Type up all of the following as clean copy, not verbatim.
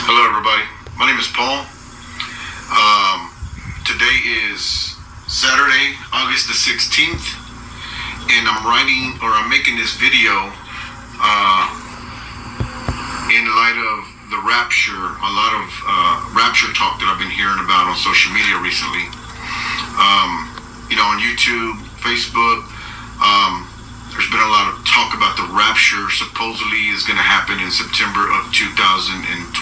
Hello, everybody. My name is Paul. Today is Saturday, August the 16th, and I'm making this video in light of the rapture, a lot of rapture talk that I've been hearing about on social media recently. On YouTube, Facebook, there's been a lot of talk about the rapture supposedly is going to happen in September of 2025.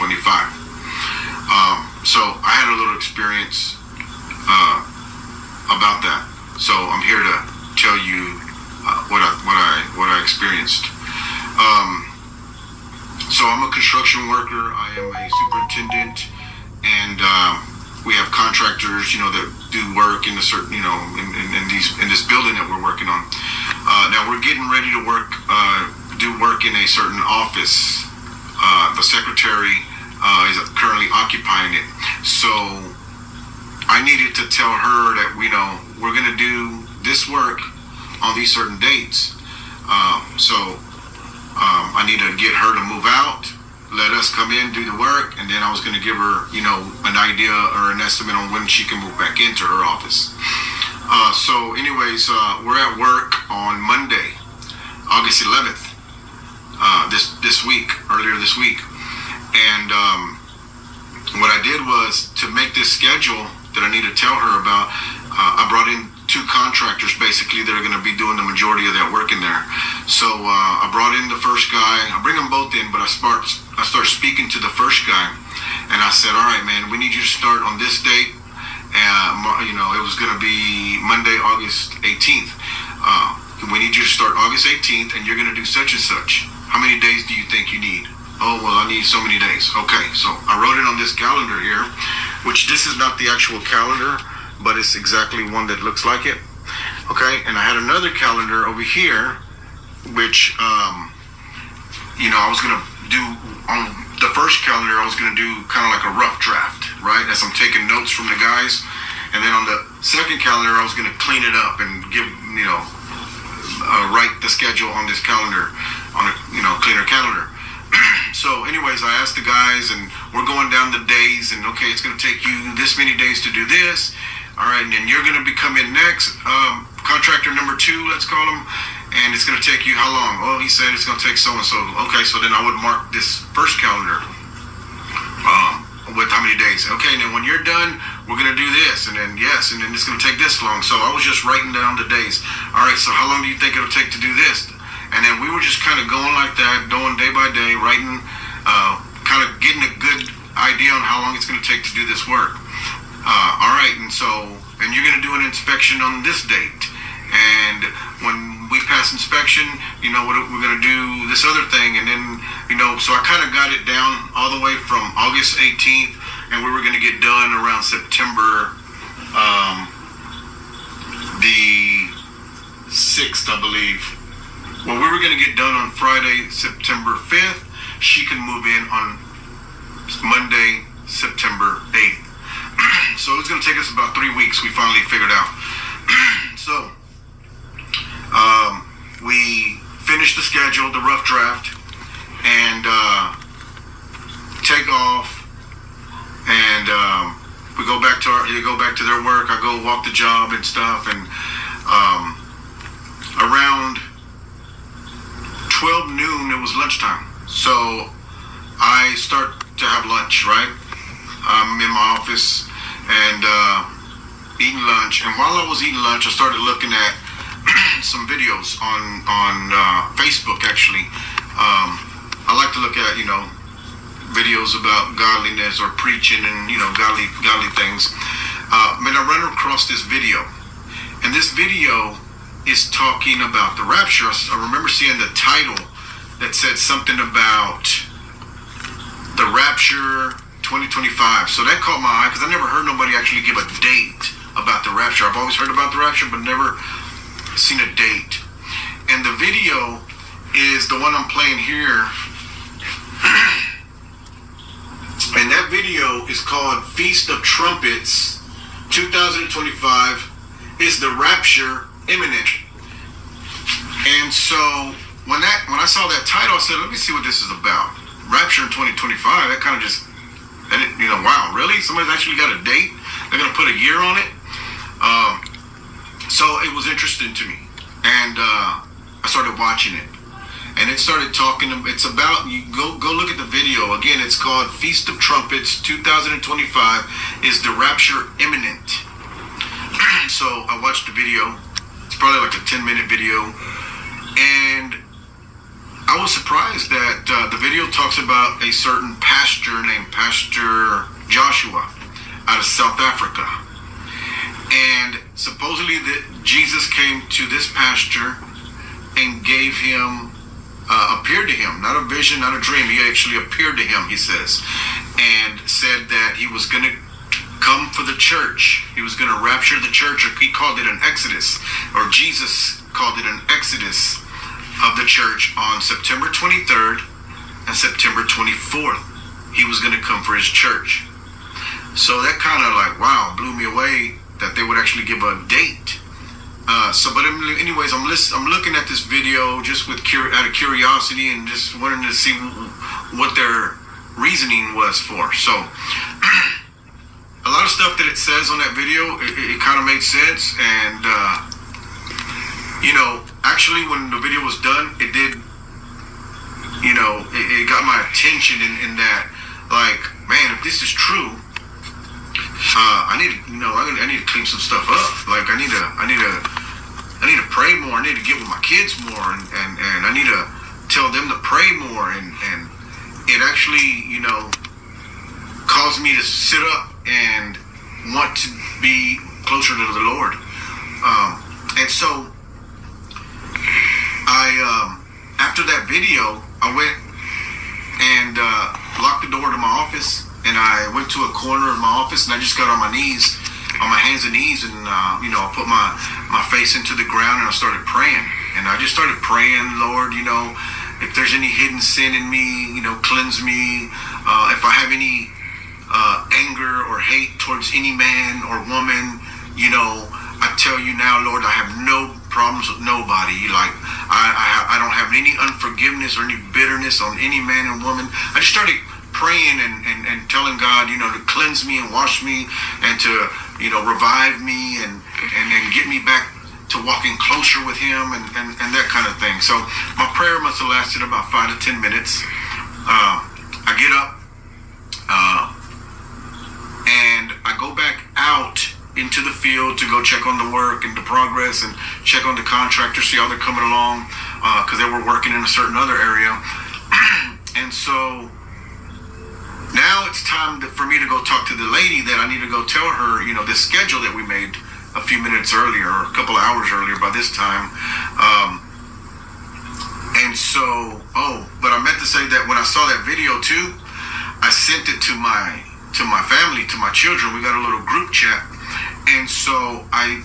So I had a little experience about that. So I'm here to tell you what I experienced. So I'm a construction worker. I am a superintendent, and we have contractors, that do work in a certain, in this building that we're working on. Now we're getting ready to do work in a certain office. The secretary is currently occupying it. So I needed to tell her that we're going to do this work on these certain dates. So I need to get her to move out, let us come in, do the work, and then I was going to give her, an idea or an estimate on when she can move back into her office. So anyways, we're at work on Monday, August 11th, earlier this week. And what I did was, to make this schedule that I need to tell her about, I brought in two contractors basically that are going to be doing the majority of that work in there. So I brought in the first guy. I bring them both in, but I start speaking to the first guy, and I said, all right, man, we need you to start on this date. It was going to be Monday, August 18th. We need you to start August 18th, and you're going to do such and such. How many days do you think you need? Oh, well, I need so many days. Okay, so I wrote it on this calendar here, which this is not the actual calendar, but it's exactly one that looks like it. Okay, and I had another calendar over here, which, I was going to do on the first calendar, I was going to do kind of like a rough draft, right? As I'm taking notes from the guys. And then on the second calendar, I was going to clean it up and give, write the schedule on this calendar, on a, cleaner calendar. So anyways, I asked the guys, and we're going down the days, and okay, it's going to take you this many days to do this. All right, and then you're going to be coming next, contractor number 2, let's call him, and it's going to take you how long? Oh, he said it's going to take so-and-so. Okay, so then I would mark this first calendar with how many days. Okay, and then when you're done, we're going to do this, and then yes, and then it's going to take this long. So I was just writing down the days. All right, so how long do you think it'll take to do this? And then we were just kind of going like that, going day by day, writing, kind of getting a good idea on how long it's going to take to do this work. All right, and you're going to do an inspection on this date. And when we pass inspection, we're going to do this other thing. And then, so I kind of got it down all the way from August 18th, and we were going to get done around September the 6th, I believe. Well, we were going to get done on Friday, September 5th. She can move in on Monday, September 8th. So it's going to take us about 3 weeks, we finally figured out. So we finished the schedule, the rough draft, and take off, and we go back to their work. I go walk the job and stuff, and around 12 noon, it was lunchtime. So I start to have lunch, right? I'm in my office and eating lunch. And while I was eating lunch, I started looking at some videos on Facebook, actually. I like to look at, videos about godliness or preaching and, godly things. And I run across this video. And this video is talking about the rapture. I remember seeing the title that said something about the rapture 2025. So that caught my eye because I never heard nobody actually give a date about the rapture. I've always heard about the rapture, but never seen a date. And the video is the one I'm playing here. And that video is called Feast of Trumpets 2025. Is the rapture imminent? And so when I saw that title, I said, let me see what this is about. Rapture in 2025, that kind of just I didn't, wow, really? Somebody's actually got a date? They're going to put a year on it? So it was interesting to me. And I started watching it. And it started talking, it's about, you go look at the video. Again, it's called Feast of Trumpets 2025. Is the Rapture Imminent? So I watched the video. It's probably like a 10-minute video. And I was surprised that the video talks about a certain pastor named Pastor Joshua out of South Africa. And supposedly that Jesus came to this pastor and gave him, appeared to him, not a vision, not a dream. He actually appeared to him, he says, and said that he was going to come for the church. He was going to rapture the church, or he called it an exodus, or Jesus called it an exodus of the church on September 23rd and September 24th. He was going to come for his church. So that kind of like, wow, blew me away that they would actually give a date. But anyways, I'm looking at this video just with out of curiosity and just wanting to see what their reasoning was for. So a lot of stuff that it says on that video, it kind of made sense. And actually when the video was done, it did, it got my attention in that, like, man, if this is true, I need to, I need to clean some stuff up. Like, I need to pray more. I need to get with my kids more, and I need to tell them to pray more. And it actually, caused me to sit up and want to be closer to the Lord. And so after that video, I went and locked the door to my office, and I went to a corner of my office, and I just got on my hands and knees, and I put my face into the ground, and I started praying. And I just started praying, Lord, if there's any hidden sin in me, cleanse me. If I have any anger or hate towards any man or woman, I tell you now, Lord, I have no problems with nobody. Like, I don't have any unforgiveness or any bitterness on any man and woman. I just started praying and telling God, to cleanse me and wash me, and to, revive me and get me back to walking closer with him and that kind of thing. So my prayer must have lasted about 5 to 10 minutes. I get up and I go back out into the field to go check on the work and the progress, and check on the contractors, see how they're coming along, because they were working in a certain other area. And so now it's time for me to go talk to the lady that I need to go tell her, this schedule that we made a few minutes earlier, or a couple of hours earlier by this time. And so, but I meant to say that when I saw that video too, I sent it to my family, to my children. We got a little group chat. And so I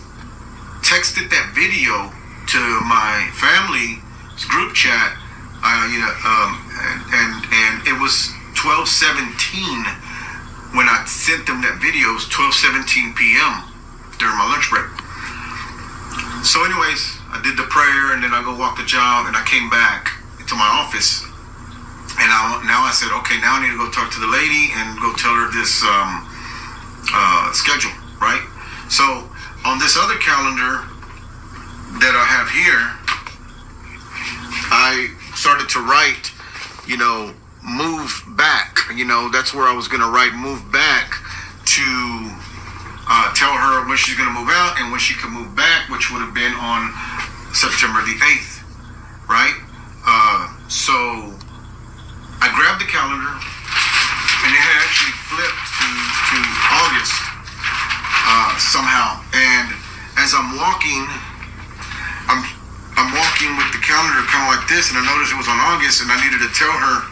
texted that video to my family's group chat, and it was 12:17 when I sent them that video. It was 12:17 p.m. during my lunch break. So anyways, I did the prayer, and then I go walk the job, and I came back to my office, and now I said, okay, now I need to go talk to the lady and go tell her this schedule, right? So on this other calendar that I have here, I started to write, move back. That's where I was going to write move back to tell her when she's going to move out and when she can move back, which would have been on September the 8th, right? So I grabbed the calendar, and it had actually flipped to August somehow. And as I'm walking, I'm walking with the calendar kind of like this, and I noticed it was on August, and I needed to tell her,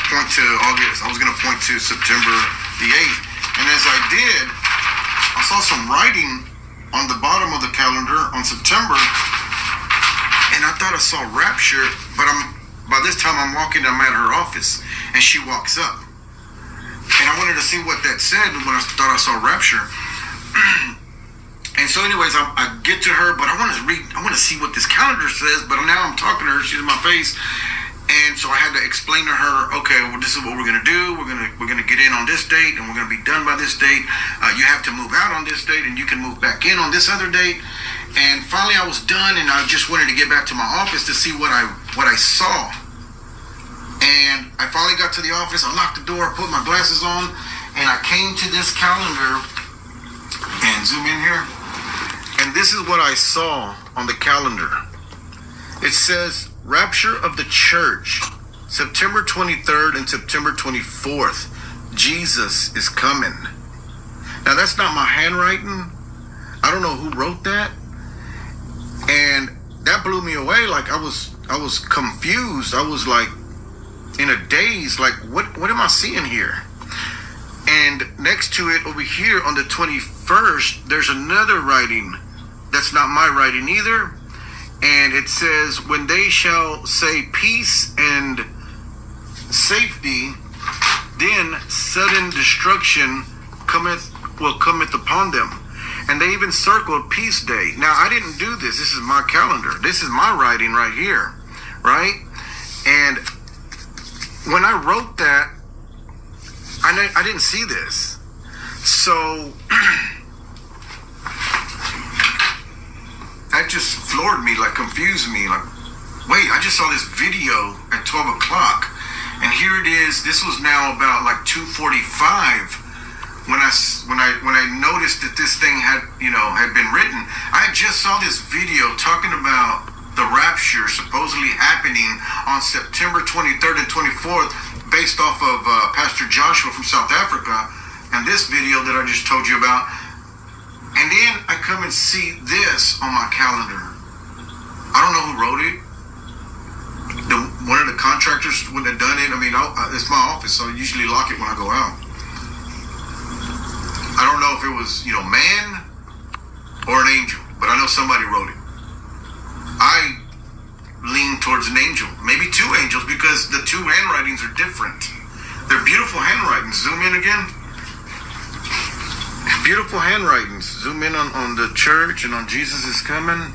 point to August. I was going to point to September the 8th. And as I did, I saw some writing on the bottom of the calendar on September, and I thought I saw Rapture, but by this time I'm walking, I'm at her office, and she walks up. And I wanted to see what that said when I thought I saw Rapture. And so anyways, I get to her, but I want to see what this calendar says, but now I'm talking to her, she's in my face, And so I had to explain to her, okay, well, this is what we're gonna do. We're gonna get in on this date, and we're gonna be done by this date. You have to move out on this date, and you can move back in on this other date. And finally, I was done, and I just wanted to get back to my office to see what I saw. And I finally got to the office. I locked the door, put my glasses on, and I came to this calendar. And zoom in here. And this is what I saw on the calendar. It says Rapture of the Church, September 23rd and September 24th. Jesus is coming. Now that's not my handwriting. I don't know who wrote that. And that blew me away. Like I was confused. I was like in a daze. Like what am I seeing here? And next to it over here on the 21st, there's another writing that's not my writing either. And it says, when they shall say peace and safety, then sudden destruction will cometh upon them. And they even circled peace day. Now, I didn't do this. This is my calendar. This is my writing right here, right? And when I wrote that, I didn't see this. So that just floored me, like confused me. Like, wait, I just saw this video at 12 o'clock, and here it is. This was now about like 2:45 when I noticed that this thing had been written. I just saw this video talking about the rapture supposedly happening on September 23rd and 24th, based off of Pastor Joshua from South Africa, and this video that I just told you about. And then I come and see this on my calendar. I don't know who wrote it. One of the contractors wouldn't have done it. I mean, it's my office, so I usually lock it when I go out. I don't know if it was, man or an angel, but I know somebody wrote it. I lean towards an angel, maybe two angels, because the two handwritings are different. They're beautiful handwritings. Zoom in again. Beautiful handwritings. Zoom in on the church and on Jesus is coming,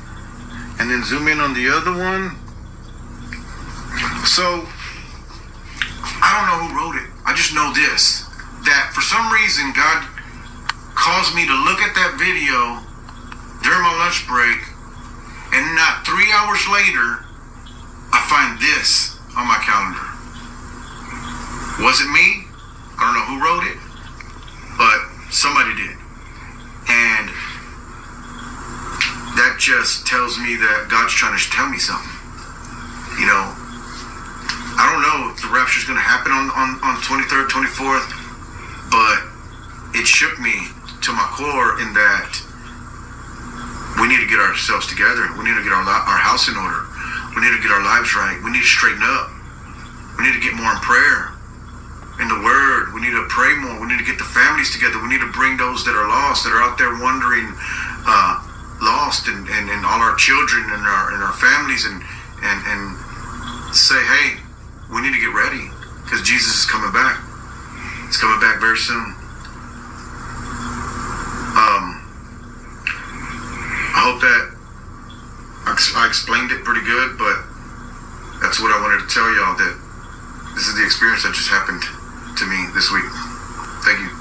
and then zoom in on the other one. So I don't know who wrote it. I just know this, that for some reason God caused me to look at that video during my lunch break, and not 3 hours later I find this on my calendar. Was it me? I don't know who wrote it, but somebody did. And that just tells me that God's trying to tell me something. I don't know if the rapture's going to happen on 23rd, 24th, but it shook me to my core in that we need to get ourselves together. We need to get our house in order. We need to get our lives right. We need to straighten up. We need to get more in prayer, in the Word. We need to pray more. We need to get the families together. We need to bring those that are lost, that are out there wandering, lost, and all our children and our families, and say, hey, we need to get ready, because Jesus is coming back. He's coming back very soon. I hope that I explained it pretty good, but that's what I wanted to tell y'all, that this is the experience that just happened to me this week. Thank you.